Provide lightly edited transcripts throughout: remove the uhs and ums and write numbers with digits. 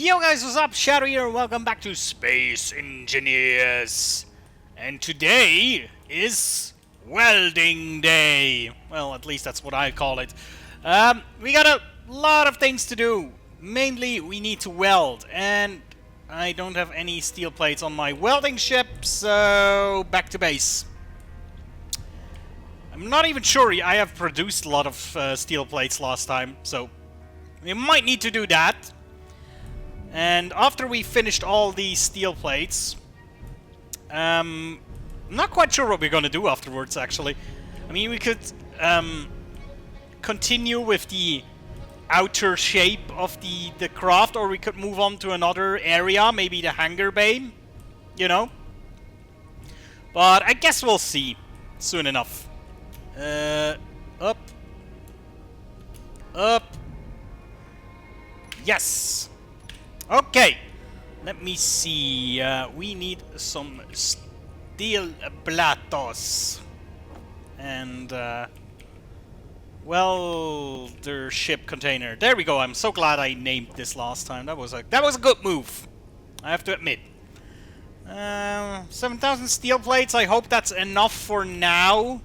Yo guys, what's up? Shadow here, and welcome back to Space Engineers. And today is welding day. Well, at least that's what I call it. We got a lot of things to do. Mainly, we need to weld, and I don't have any steel plates on my welding ship, so back to base. I'm not even sure I have produced a lot of steel plates last time, so we might need to do that. And after we finished all these steel plates, I'm not quite sure what we're gonna do afterwards, actually. I mean, we could continue with the outer shape of the craft, or we could move on to another area, maybe the hangar bay, you know? But I guess we'll see soon enough. Up. Up. Yes! Okay, let me see. We need some steel platos and welder ship container. There we go. I'm so glad I named this last time. That was a good move, I have to admit. 7,000 steel plates. I hope that's enough for now.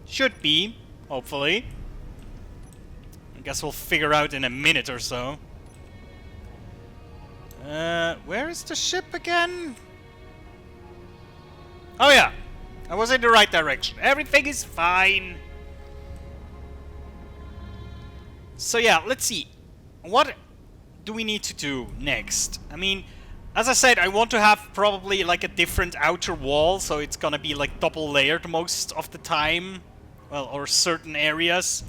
Should be, hopefully. I guess we'll figure out in a minute or so. Where is the ship again? Oh yeah, I was in the right direction. Everything is fine. So yeah, let's see. What do we need to do next? I mean, as I said, I want to have probably like a different outer wall, so it's gonna be like double layered most of the time. Well, or certain areas.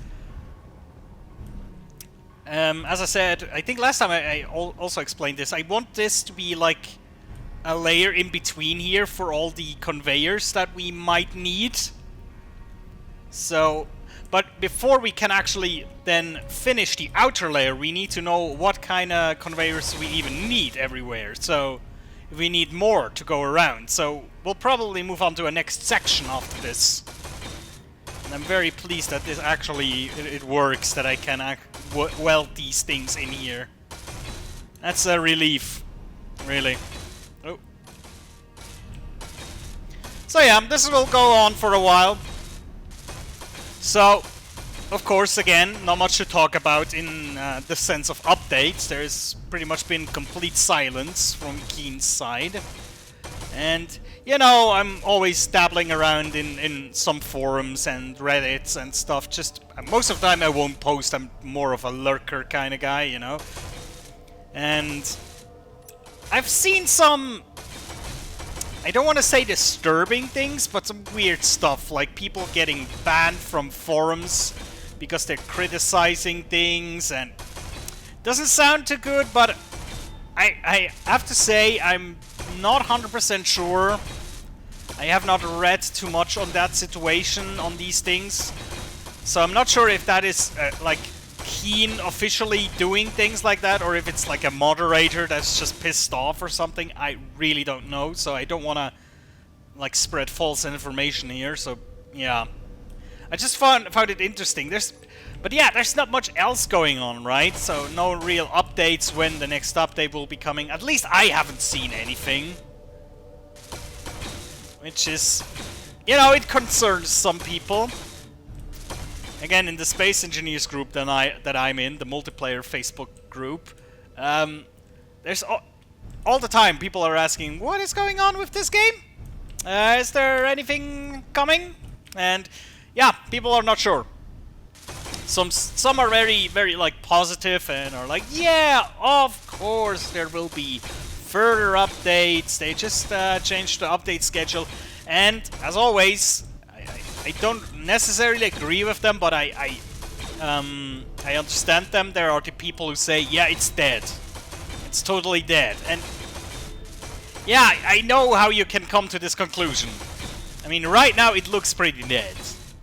As I said, I think last time I also explained this, I want this to be like a layer in between here for all the conveyors that we might need. So, but before we can actually then finish the outer layer, we need to know what kind of conveyors we even need everywhere. So, we need more to go around. So, we'll probably move on to a next section after this. And I'm very pleased that this actually, it works, that I can weld these things in here. That's a relief, really. Oh. So yeah, this will go on for a while. So, of course, again, not much to talk about in the sense of updates. There's pretty much been complete silence from Keen's side. And, you know, I'm always dabbling around in some forums and Reddits and stuff. Just, most of the time I won't post. I'm more of a lurker kind of guy, you know. And I've seen some, I don't want to say disturbing things, but some weird stuff. Like people getting banned from forums because they're criticizing things, and doesn't sound too good, but I have to say I'm not 100% sure. I have not read too much on that situation, on these things. So I'm not sure if that is like Keen officially doing things like that, or if it's like a moderator that's just pissed off or something. I really don't know, so I don't want to like spread false information here. So yeah, I just found it interesting. But yeah, there's not much else going on, right? So no real updates when the next update will be coming. At least I haven't seen anything. Which is, you know, it concerns some people. Again, in the Space Engineers group that I'm in, the multiplayer Facebook group, there's all the time people are asking, what is going on with this game? Is there anything coming? And yeah, people are not sure. Some are very, very like positive and are like, yeah, of course there will be further updates. They just changed the update schedule, and as always, I don't necessarily agree with them, but I understand them. There are the people who say, yeah, it's dead. It's totally dead. And yeah, I know how you can come to this conclusion. I mean, right now it looks pretty dead,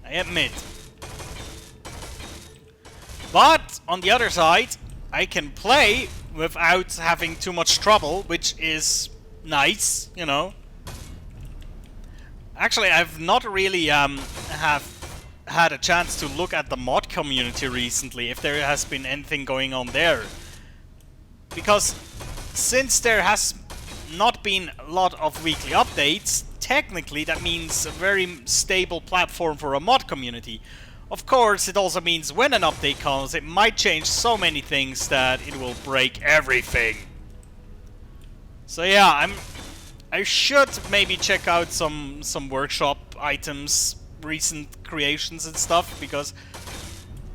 I admit. But, on the other side, I can play without having too much trouble, which is nice, you know. Actually, I've not really have had a chance to look at the mod community recently, if there has been anything going on there. Because since there has not been a lot of weekly updates, technically that means a very stable platform for a mod community. Of course, it also means when an update comes, it might change so many things that it will break everything. So yeah, I should maybe check out some workshop items, recent creations and stuff, because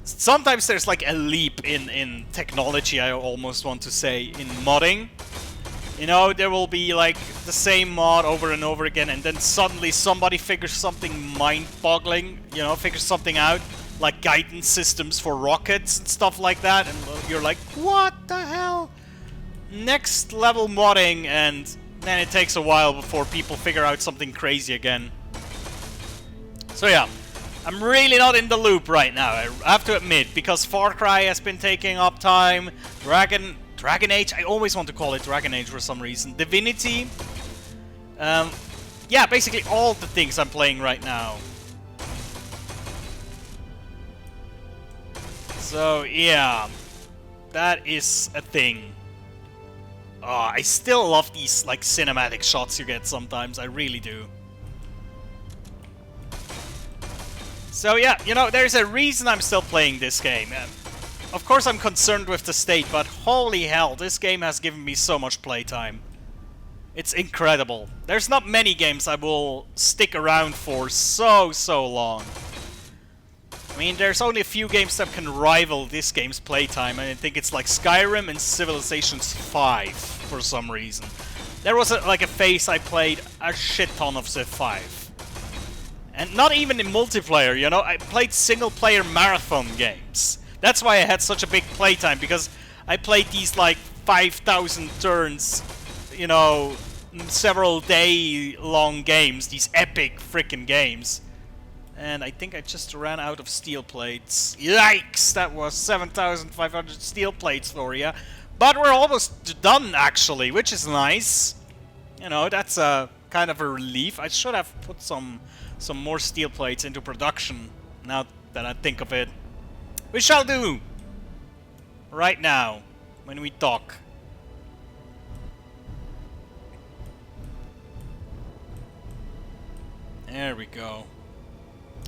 sometimes there's like a leap in technology, I almost want to say, in modding. You know, there will be like the same mod over and over again, and then suddenly somebody figures something mind-boggling, you know, figures something out, like guidance systems for rockets and stuff like that, and you're like, what the hell? Next level modding, and then it takes a while before people figure out something crazy again. So yeah, I'm really not in the loop right now, I have to admit, because Far Cry has been taking up time, Dragon Age, I always want to call it Dragon Age for some reason, Divinity, yeah, basically all the things I'm playing right now. So yeah, that is a thing. Oh, I still love these like cinematic shots you get sometimes, I really do. So yeah, you know, there's a reason I'm still playing this game. Of course I'm concerned with the state, but holy hell, this game has given me so much playtime. It's incredible. There's not many games I will stick around for so long. I mean, there's only a few games that can rival this game's playtime, and I think it's like Skyrim and Civilizations 5 for some reason. There was like a phase I played a shit ton of Civ 5. And not even in multiplayer, you know, I played single-player marathon games. That's why I had such a big playtime, because I played these like 5,000 turns, you know, several day-long games, these epic freaking games. And I think I just ran out of steel plates. Yikes! That was 7,500 steel plates for you. But we're almost done, actually, which is nice. You know, that's a kind of a relief. I should have put some more steel plates into production, now that I think of it. We shall do! Right now, when we talk. There we go.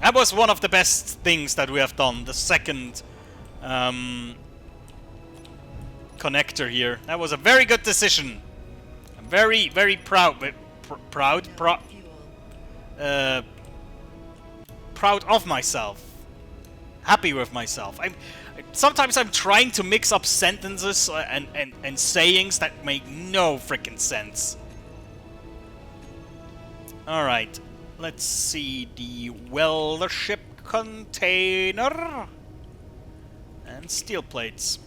That was one of the best things that we have done, the second connector here. That was a very good decision. I'm very proud of myself. Happy with myself. Sometimes I'm trying to mix up sentences and sayings that make no freaking sense. Alright, let's see the welder ship container and steel plates.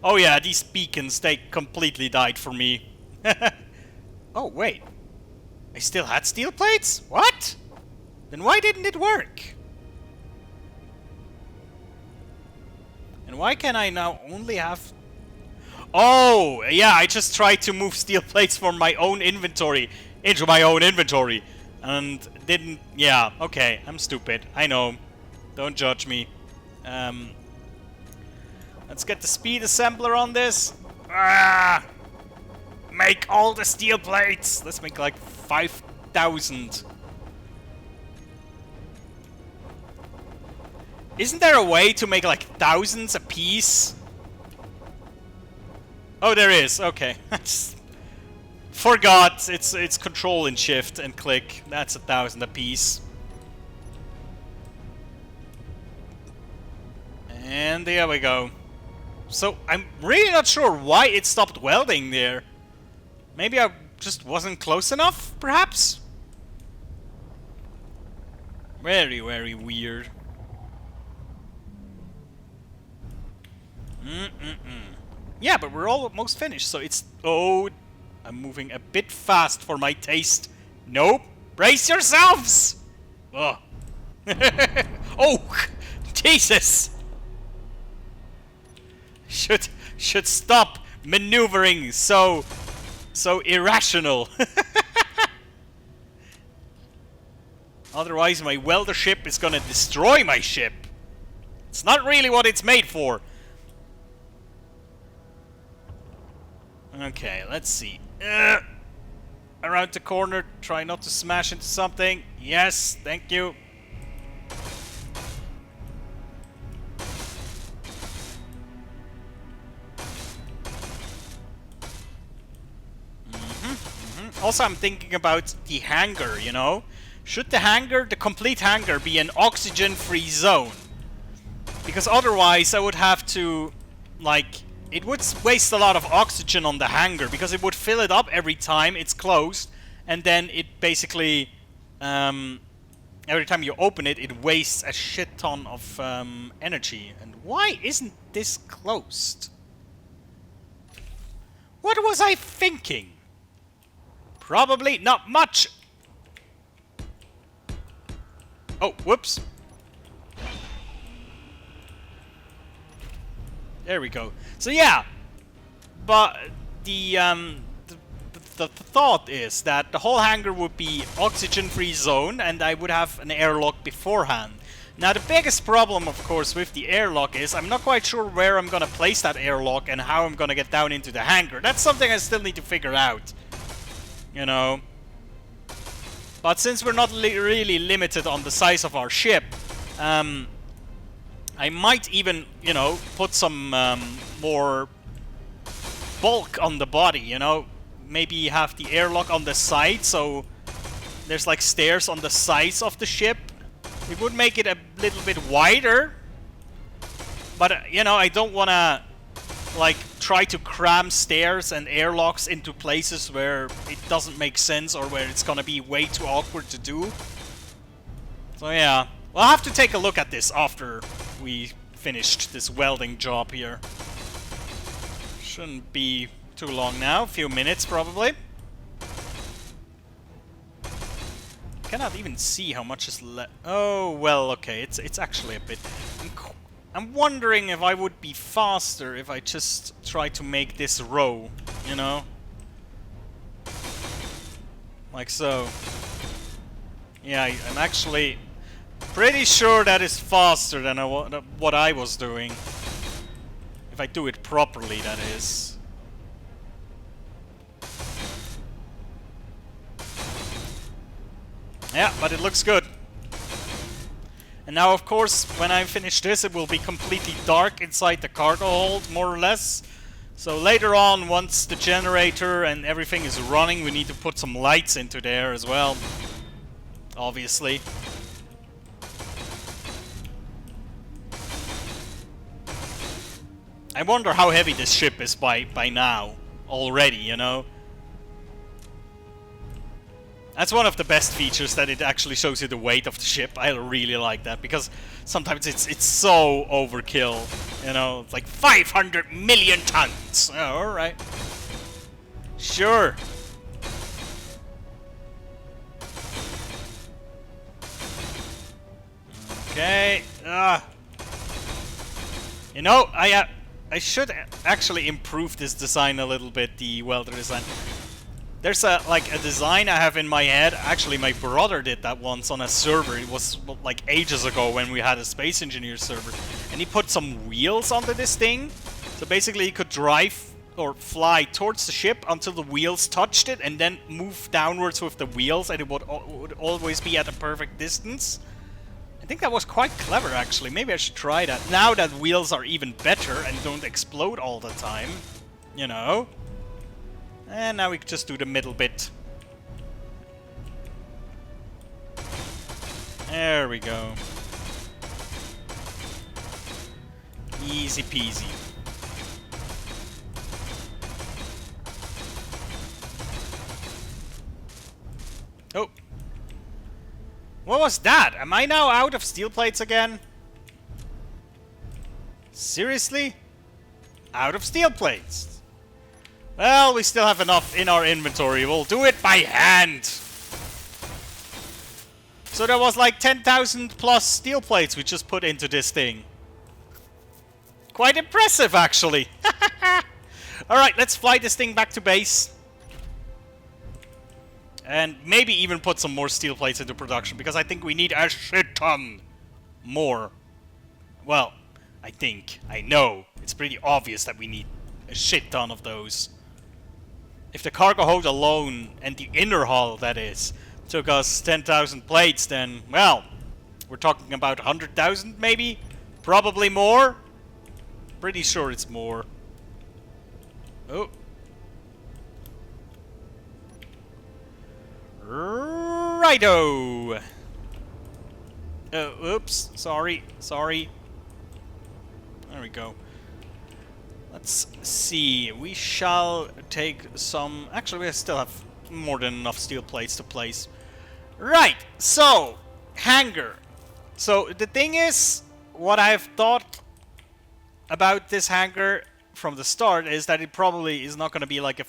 Oh yeah, these beacons, they completely died for me. Oh wait, I still had steel plates? What? Then why didn't it work? And why can I now only have... Oh, yeah, I just tried to move steel plates from my own inventory into my own inventory. And didn't... Yeah, okay, I'm stupid. I know. Don't judge me. Let's get the speed assembler on this. Ah! Make all the steel plates! Let's make like 5,000. Isn't there a way to make like thousands a piece? Oh, there is. Okay. I just forgot. It's control and shift and click. That's 1,000 a piece. And there we go. So I'm really not sure why it stopped welding there. Maybe I just wasn't close enough, perhaps? Very weird. Yeah, but we're almost finished, so it's... Oh, I'm moving a bit fast for my taste. Nope. Brace yourselves! Oh. Oh, Jesus! Should stop maneuvering so irrational. Otherwise my welder ship is gonna destroy my ship. It's not really what it's made for. Okay, let's see. Around the corner, try not to smash into something. Yes, thank you. Also, I'm thinking about the hangar, you know? Should the hangar, the complete hangar, be an oxygen-free zone? Because otherwise I would have to, like, it would waste a lot of oxygen on the hangar, because it would fill it up every time it's closed, and then it basically, every time you open it, it wastes a shit ton of energy. And why isn't this closed? What was I thinking? Probably not much. Oh, whoops. There we go. So yeah, but the thought is that the whole hangar would be oxygen-free zone, and I would have an airlock beforehand. Now the biggest problem, of course, with the airlock is I'm not quite sure where I'm gonna place that airlock and how I'm gonna get down into the hangar. That's something I still need to figure out. You know. But since we're not really limited on the size of our ship, I might even, you know, put some more bulk on the body, you know? Maybe have the airlock on the side, so there's like stairs on the sides of the ship. It would make it a little bit wider. But, you know, I don't want to, like, try to cram stairs and airlocks into places where it doesn't make sense or where it's gonna be way too awkward to do. So yeah, we'll have to take a look at this after we finished this welding job here. Shouldn't be too long now, a few minutes probably. Cannot even see how much is left. Oh, well, okay, it's actually a bit... I'm wondering if I would be faster if I just try to make this row, you know? Like so. Yeah, I'm actually pretty sure that is faster than what I was doing. If I do it properly, that is. Yeah, but it looks good. And now, of course, when I finish this, it will be completely dark inside the cargo hold, more or less. So later on, once the generator and everything is running, we need to put some lights into there as well. Obviously. I wonder how heavy this ship is by now, already, you know? That's one of the best features, that it actually shows you the weight of the ship. I really like that, because sometimes it's so overkill, you know? It's like 500 million tons! Oh, alright. Sure. Okay. You know, I should actually improve this design a little bit, the welder design. There's a design I have in my head. Actually, my brother did that once on a server. It was like ages ago when we had a Space Engineer server. And he put some wheels onto this thing. So basically he could drive or fly towards the ship until the wheels touched it, and then move downwards with the wheels, and it would always be at a perfect distance. I think that was quite clever, actually. Maybe I should try that. Now that wheels are even better and don't explode all the time. You know? And now we just do the middle bit. There we go. Easy peasy. Oh. What was that? Am I now out of steel plates again? Seriously? Out of steel plates. Well, we still have enough in our inventory. We'll do it by hand. So there was like 10,000 plus steel plates we just put into this thing. Quite impressive, actually. Alright, let's fly this thing back to base. And maybe even put some more steel plates into production, because I think we need a shit ton more. Well, I know. It's pretty obvious that we need a shit ton of those. If the cargo hold alone, and the inner hull that is, took us 10,000 plates, then, well, we're talking about 100,000 maybe? Probably more? Pretty sure it's more. Oh. Righto! Oops, sorry. There we go. Let's see, we shall take some... Actually, we still have more than enough steel plates to place. Right, so, hangar. So, the thing is, what I've thought about this hangar from the start is that it probably is not going to be like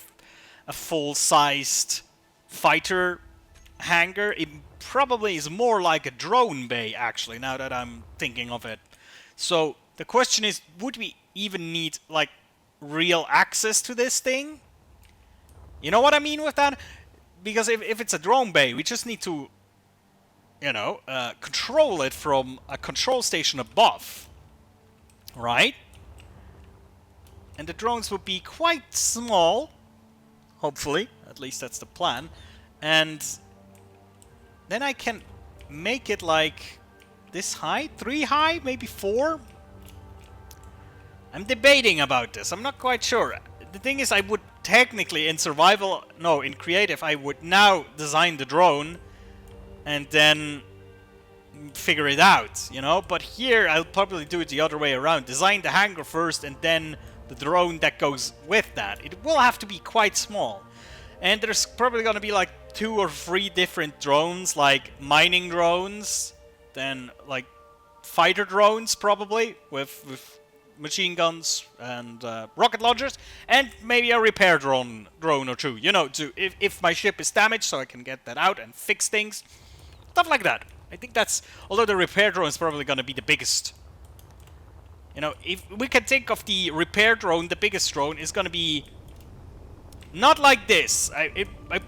a full-sized fighter hangar. It probably is more like a drone bay, actually, now that I'm thinking of it. So, the question is, would we even need, like, real access to this thing? You know what I mean with that? Because if it's a drone bay, we just need to, you know, control it from a control station above. Right? And the drones would be quite small. Hopefully. At least that's the plan. And then I can make it like this high? 3 high? Maybe 4? I'm debating about this. I'm not quite sure. The thing is, I would technically, in survival, no, in creative, I would now design the drone and then figure it out, you know? But here, I'll probably do it the other way around. Design the hangar first and then the drone that goes with that. It will have to be quite small. And there's probably going to be like 2 or 3 different drones, like mining drones, then like fighter drones probably, with machine guns and rocket launchers, and maybe a repair drone or 2, you know, if my ship is damaged, so I can get that out and fix things, stuff like that. I think that's, although the repair drone is probably going to be the biggest. You know, if we can think of the repair drone, the biggest drone is going to be not like this. I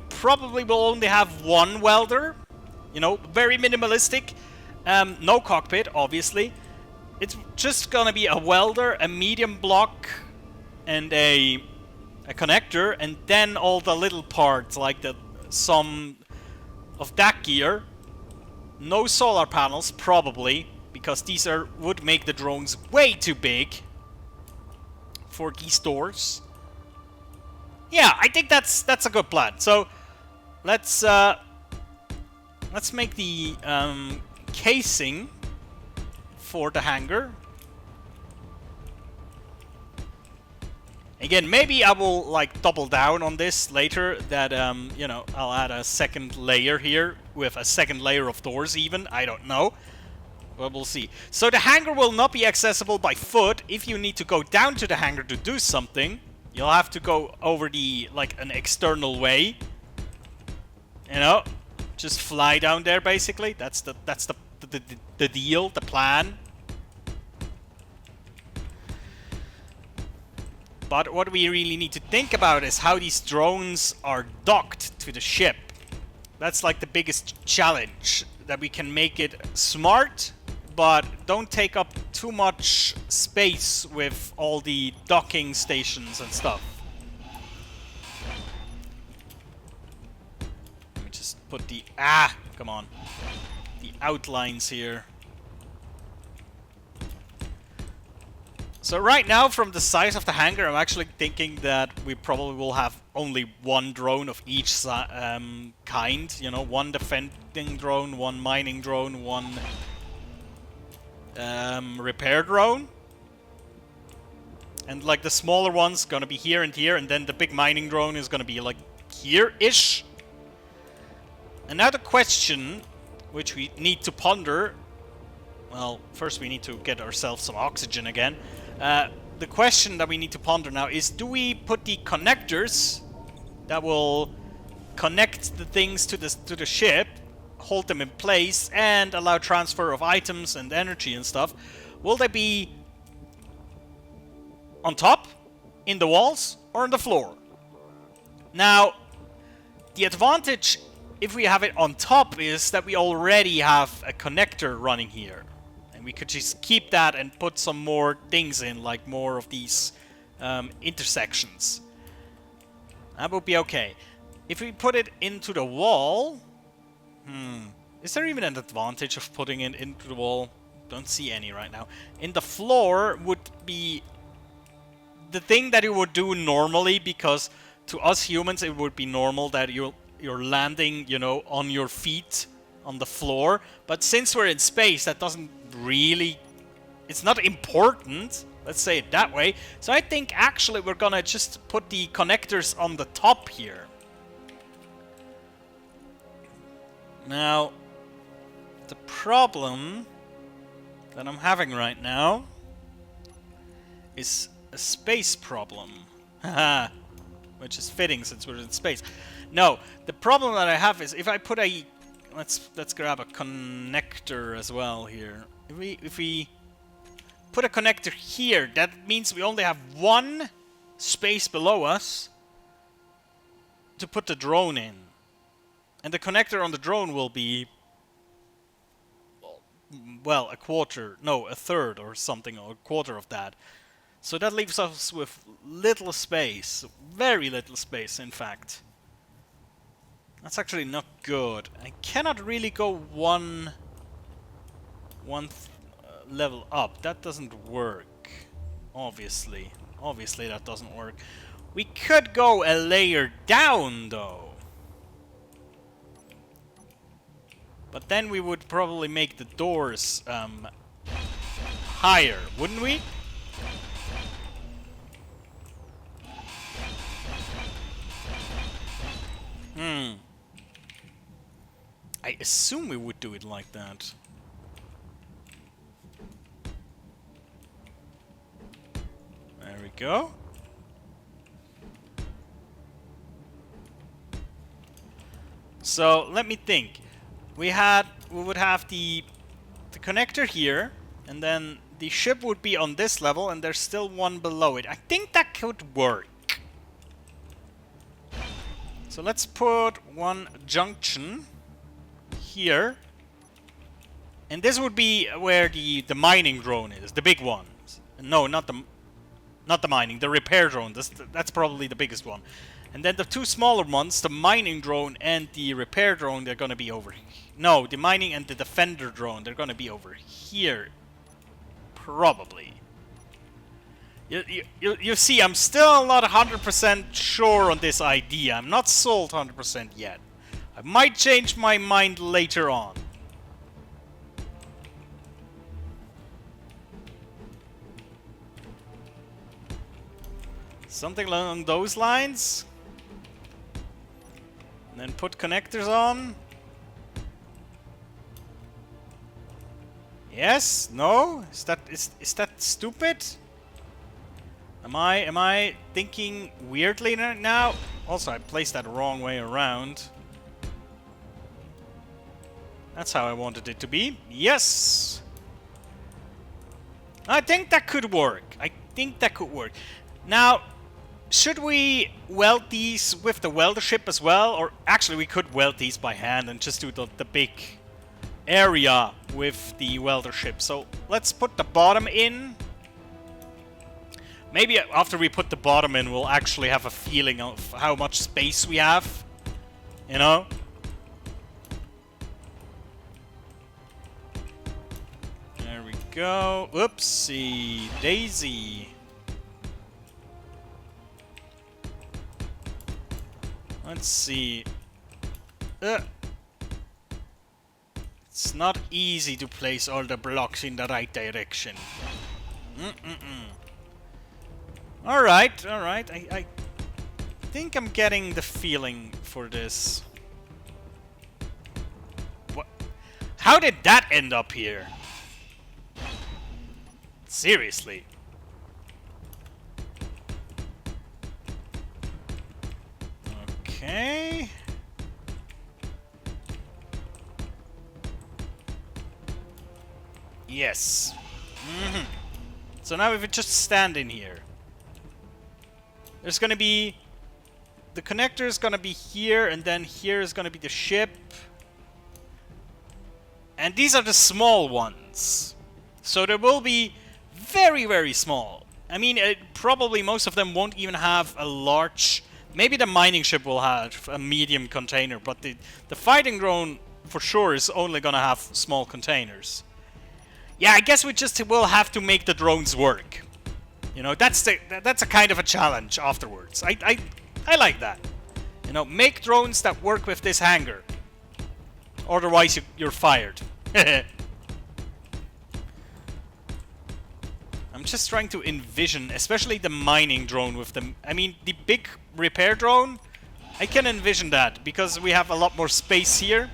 probably will only have 1 welder, you know, very minimalistic, no cockpit, obviously. It's just gonna be a welder, a medium block, and a connector, and then all the little parts, like some of that gear. No solar panels, probably, because these would make the drones way too big for these doors. Yeah, I think that's a good plan. So let's make the casing for the hangar. Again, maybe I will like double down on this later, that you know, I'll add a second layer here with a second layer of doors even, I don't know. But we'll see. So the hangar will not be accessible by foot. If you need to go down to the hangar to do something, you'll have to go over the, like, an external way. You know, just fly down there basically. That's the deal, the plan. But what we really need to think about is how these drones are docked to the ship. That's like the biggest challenge, that we can make it smart, but don't take up too much space with all the docking stations and stuff. Let me just put the... come on. The outlines here. So right now, from the size of the hangar, I'm actually thinking that we probably will have only 1 drone of each kind. You know, 1 defending drone, 1 mining drone, 1 repair drone. And like the smaller one's gonna be here and here, and then the big mining drone is gonna be like here-ish. And now the question, which we need to ponder... Well, first we need to get ourselves some oxygen again. The question that we need to ponder now is, do we put the connectors that will connect the things to the ship, hold them in place, and allow transfer of items and energy and stuff? Will they be on top, in the walls, or on the floor? Now, the advantage, if we have it on top, is that we already have a connector running here. And we could just keep that and put some more things in, like more of these intersections. That would be okay. If we put it into the wall... Is there even an advantage of putting it into the wall? Don't see any right now. In the floor would be the thing that you would do normally, because to us humans it would be normal that you're landing, you know, on your feet on the floor. But since we're in space, that doesn't really... It's not important, let's say it that way. So I think actually we're gonna just put the connectors on the top here. Now, the problem that I'm having right now is a space problem. Haha, which is fitting since we're in space. No, the problem that I have is if I put a... Let's grab a connector as well here. If we put a connector here, that means we only have one space below us to put the drone in. And the connector on the drone will be, well, a third or something, or a quarter of that. So that leaves us with little space, very little space in fact. That's actually not good. I cannot really go one level up. That doesn't work, obviously. Obviously that doesn't work. We could go a layer down though. But then we would probably make the doors higher, wouldn't we? I assume we would do it like that. There we go. So let me think. We would have the connector here, and then the ship would be on this level, and there's still one below it. I think that could work. So let's put one junction here, and this would be where the mining drone is, the big one. No, not the mining, the repair drone. That's probably the biggest one. And then the two smaller ones, the mining drone and the repair drone, they're gonna be over here. No, the mining and the defender drone, they're gonna be over here. Probably. You see, I'm still not 100% sure on this idea. I'm not sold 100% yet. I might change my mind later on. Something along those lines. And then put connectors on. Yes? No? Is that stupid? Am I thinking weirdly now? Also, I placed that wrong way around. That's how I wanted it to be. Yes! I think that could work. I think that could work. Now, should we weld these with the welder ship as well? Or actually, we could weld these by hand and just do the big area with the welder ship. So let's put the bottom in. Maybe after we put the bottom in, we'll actually have a feeling of how much space we have. You know? There we go. Oopsie daisy. Let's see. It's not easy to place all the blocks in the right direction. Alright, alright. I think I'm getting the feeling for this. What? How did that end up here? Seriously. Okay. Yes. So now if we just stand in here, there's gonna be... the connector is gonna be here, and then here is gonna be the ship. And these are the small ones. So they will be very, very small. I mean, probably most of them won't even have a large Maybe the mining ship will have a medium container, but the fighting drone for sure is only gonna have small containers. Yeah, I guess we just will have to make the drones work. You know, that's a kind of a challenge afterwards. I like that. You know, make drones that work with this hangar. Otherwise, you're fired. I'm just trying to envision, especially the mining drone with them. I mean, the big repair drone, I can envision that because we have a lot more space here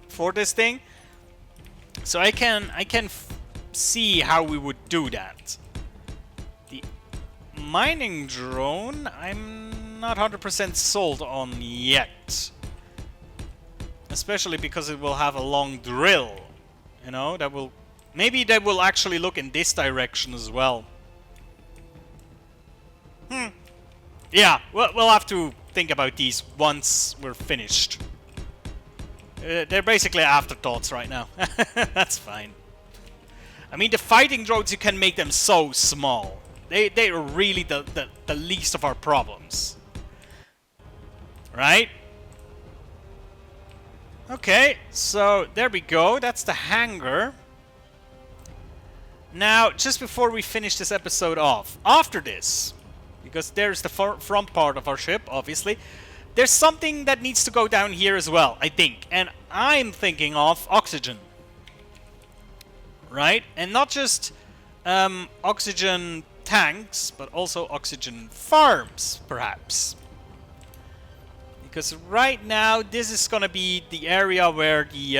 for this thing. So I can see how we would do that. The mining drone, I'm not 100% sold on yet. Especially because it will have a long drill. You know, that will... Maybe they will actually look in this direction as well. Yeah, we'll have to think about these once we're finished. They're basically afterthoughts right now. That's fine. I mean, the fighting drones, you can make them so small. They are really the least of our problems. Right? Okay, so there we go. That's the hangar. Now, just before we finish this episode off, after this, because there's the front part of our ship, obviously, there's something that needs to go down here as well, I think. And I'm thinking of oxygen. Right? And not just oxygen tanks, but also oxygen farms, perhaps. Because right now, this is gonna be the area where the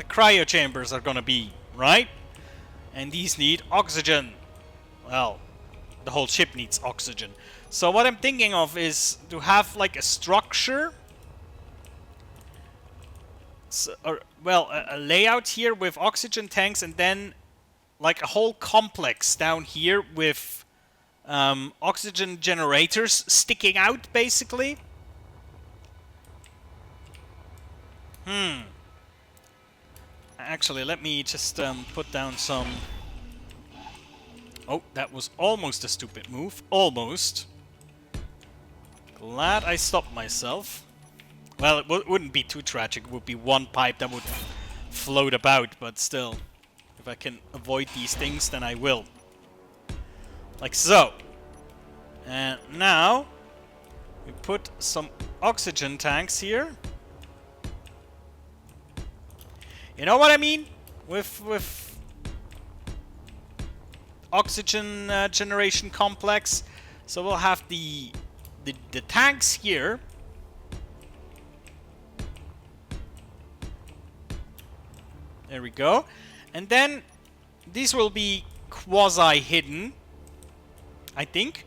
cryo chambers are gonna be, right? And these need oxygen. Well, the whole ship needs oxygen. So what I'm thinking of is to have like a structure, a layout here with oxygen tanks, and then like a whole complex down here with oxygen generators sticking out, basically. Actually, let me just put down some... Oh, that was almost a stupid move. Almost. Glad I stopped myself. Well, it wouldn't be too tragic. It would be one pipe that would float about, but still. If I can avoid these things, then I will. Like so. And now, we put some oxygen tanks here. You know what I mean? With oxygen generation complex. So we'll have the tanks here. There we go. And then these will be quasi-hidden, I think.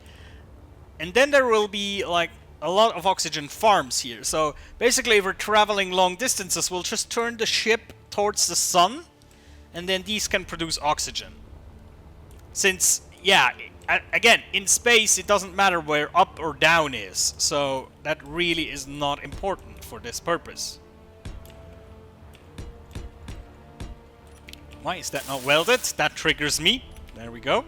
And then there will be like a lot of oxygen farms here. So basically, if we're traveling long distances, we'll just turn the ship towards the sun, and then these can produce oxygen. Since, yeah, again, in space, it doesn't matter where up or down is. So that really is not important for this purpose. Why is that not welded? That triggers me. There we go.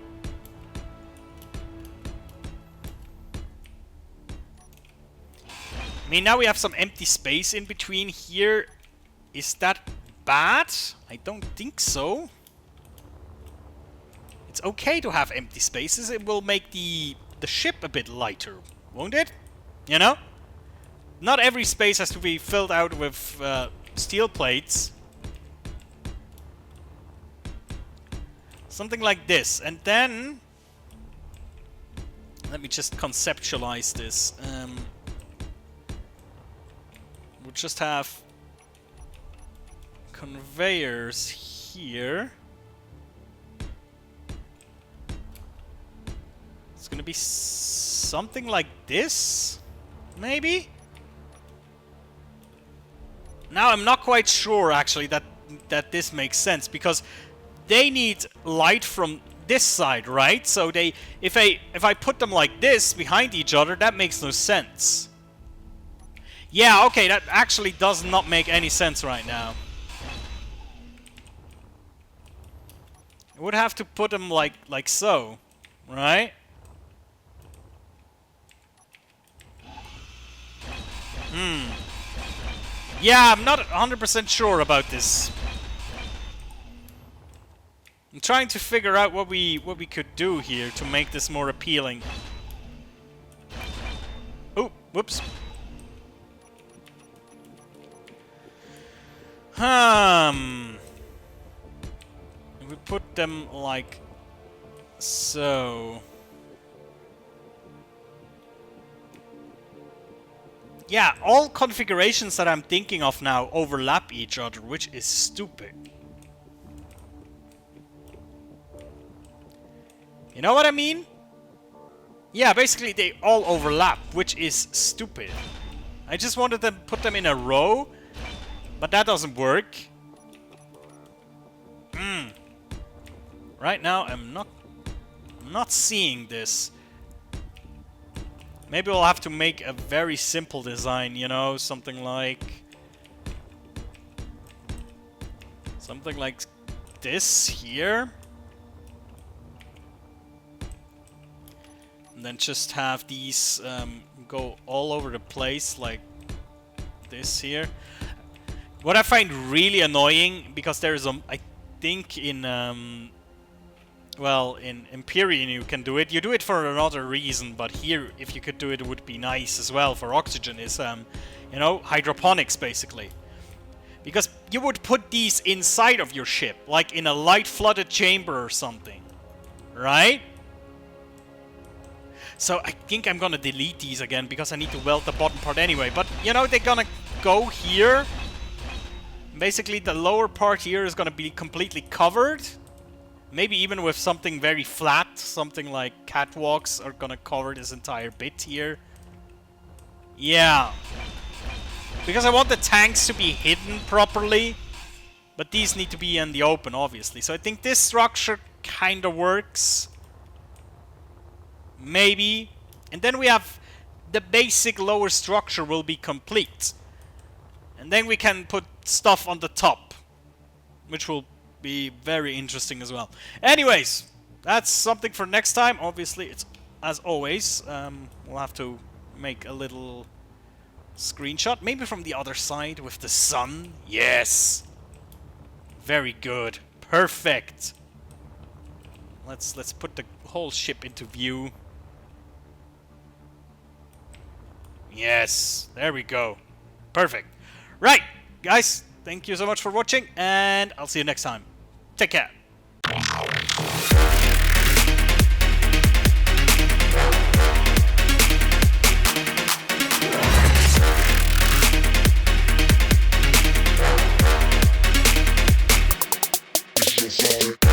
I mean, now we have some empty space in between here. Is that bad? I don't think so. It's okay to have empty spaces. It will make the ship a bit lighter, won't it? You know? Not every space has to be filled out with steel plates. Something like this. And then... let me just conceptualize this. We'll just have conveyors here. It's gonna be something like this, maybe? Now I'm not quite sure actually that this makes sense, because they need light from this side, right? So they, if I put them like this behind each other, that makes no sense. Yeah, okay, that actually does not make any sense right now. I would have to put them like so, right? Yeah, I'm not 100% sure about this. I'm trying to figure out what we could do here to make this more appealing. Oh, whoops. We put them like so. Yeah, all configurations that I'm thinking of now overlap each other, which is stupid. You know what I mean? Yeah, basically they all overlap, which is stupid. I just wanted to put them in a row, but that doesn't work. Right now I'm not seeing this. Maybe we'll have to make a very simple design, you know, something like this here. And then just have these go all over the place like this here. What I find really annoying, because there is I think in well, in Empyrean you can do it. You do it for another reason, but here, if you could do it, it would be nice as well for oxygen. Is you know, hydroponics basically. Because you would put these inside of your ship, like in a light flooded chamber or something, right? So I think I'm gonna delete these again because I need to weld the bottom part anyway. But you know, they're gonna go here. Basically, the lower part here is gonna be completely covered. Maybe even with something very flat, something like catwalks are gonna cover this entire bit here. Yeah. Because I want the tanks to be hidden properly. But these need to be in the open, obviously. So I think this structure kinda works. Maybe. And then we have the basic lower structure will be complete. And then we can put stuff on the top, which will be very interesting as well. Anyways, that's something for next time. Obviously, it's as always, we'll have to make a little screenshot, maybe from the other side with the sun. Yes, very good, perfect. Let's put the whole ship into view. Yes, there we go, perfect. Right, guys, thank you so much for watching, and I'll see you next time. Take care. Sorry.